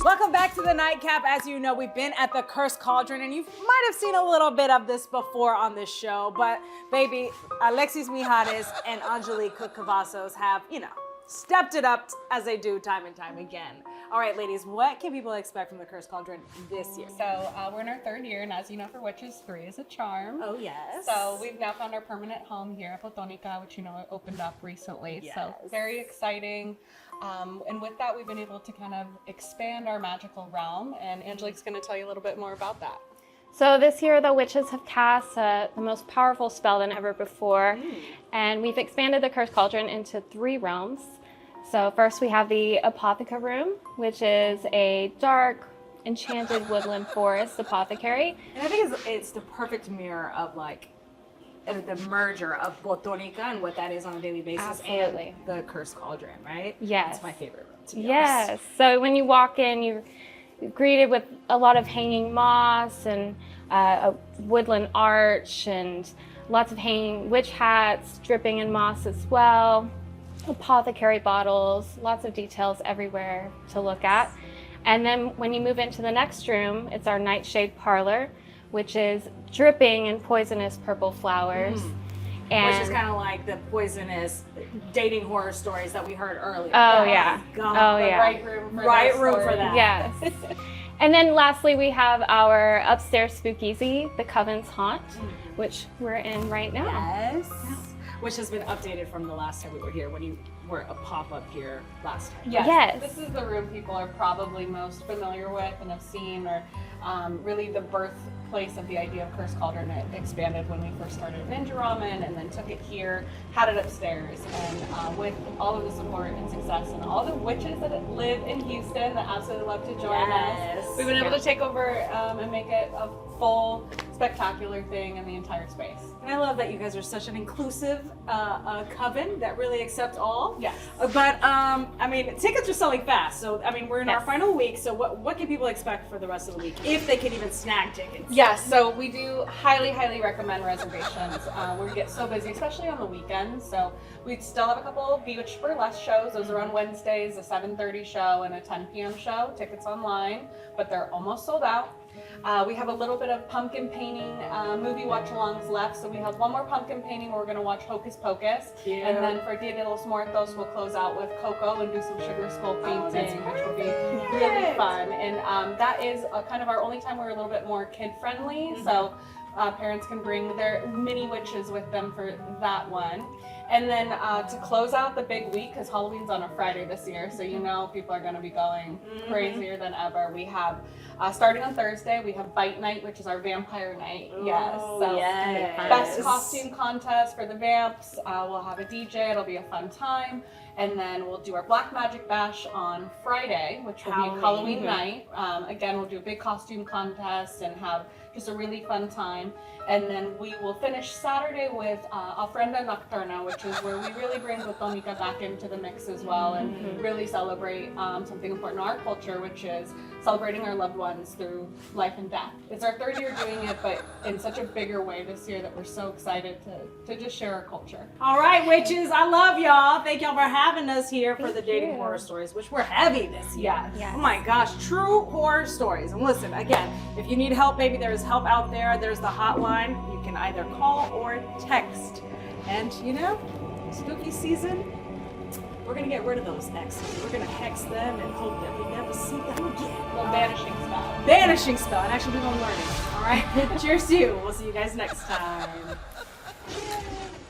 Welcome back to the Nightcap. As you know, we've been at the Cursed Cauldron, and you might have seen a little bit of this before on this show, but baby, Alexis Mijares and Angelique Cavazos have, stepped it up as they do time and time again. All right, ladies, what can people expect from the Cursed Cauldron this year? So we're in our third year, and as you know, for witches, 3 is a charm. Oh, yes. So we've now found our permanent home here at Botanica, which opened up recently. Yes. So very exciting. And with that, we've been able to kind of expand our magical realm, and Angelique's going to tell you a little bit more about that. So this year the witches have cast the most powerful spell than ever before, and we've expanded the Cursed Cauldron into 3 realms. So first we have the Apotheca room, which is a dark, enchanted woodland forest apothecary. And I think it's the perfect mirror of the merger of Botanica and what that is on a daily basis. Absolutely. And the Cursed Cauldron, right? Yes. It's my favorite room, to be honest. Yes. So when you walk in, you're greeted with a lot of hanging moss and a woodland arch and lots of hanging witch hats dripping in moss as well. Apothecary bottles, lots of details everywhere to look at. And then when you move into the next room, it's our nightshade parlor, which is dripping in poisonous purple flowers. Which is kind of like the poisonous dating horror stories that we heard earlier. Oh, yeah. God. Oh, The yeah. right room for Right that room story. for that. Yes. And then lastly, we have our upstairs speakeasy, the Coven's Haunt, which we're in right now. Yes. Which has been updated from the last time we were here, when you were a pop-up here last time. Yes. This is the room people are probably most familiar with and have seen, or really the birthplace of the idea of Cursed Cauldron. It expanded when we first started Ninja Ramen, and then took it here, had it upstairs, and with all of the support and success and all the witches that live in Houston that absolutely love to join us, we've been able to take over and make it a full, spectacular thing in the entire space. And I love that you guys are such an inclusive coven that really accepts all. Yes. But tickets are selling fast. So we're in our final week. So what can people expect for the rest of the week, if they can even snag tickets? Yes, so we do highly recommend reservations. We get so busy, especially on the weekends. So we still have a couple of Bewitched Burlesque shows. Those are on Wednesdays, a 7:30 show and a 10 p.m. show. Tickets online, but they're almost sold out. We have a little bit of pumpkin painting movie watch-alongs left. So we have one more pumpkin painting. We're going to watch Hocus Pocus. Cute. And then for Dia de los Muertos, we'll close out with Coco and do some sugar skull painting, which will be really fun. And that is kind of our only time we're a little bit more kid-friendly. So parents can bring their mini witches with them for that one. And then to close out the big week, because Halloween's on a Friday this year, so people are going to be going crazier than ever. We have, starting on Thursday, we have Bite Night, which is our vampire night. Yes. So best costume contest for the vamps. We'll have a DJ. It'll be a fun time. And then we'll do our Black Magic Bash on Friday, which will be Halloween night. Again, we'll do a big costume contest and have just a really fun time. And then we will finish Saturday with Ofrenda Nocturna, which is where we really bring Botanica back into the mix as well, and really celebrate something important in our culture, which is celebrating our loved ones through life and death. It's our 3rd year doing it, but in such a bigger way this year that we're so excited to just share our culture. All right, witches, I love y'all. Thank y'all for having us here for the dating horror stories, which were heavy this year. Yes. Oh my gosh, true horror stories. And listen, again, if you need help, maybe there's help out there. There's the hotline. You can either call or text. And spooky season, we're gonna get rid of those exes. We're gonna hex them and hope that we never see them again. A little banishing spell. Banishing spell, and actually we're gonna learn it. All right, cheers to you. We'll see you guys next time.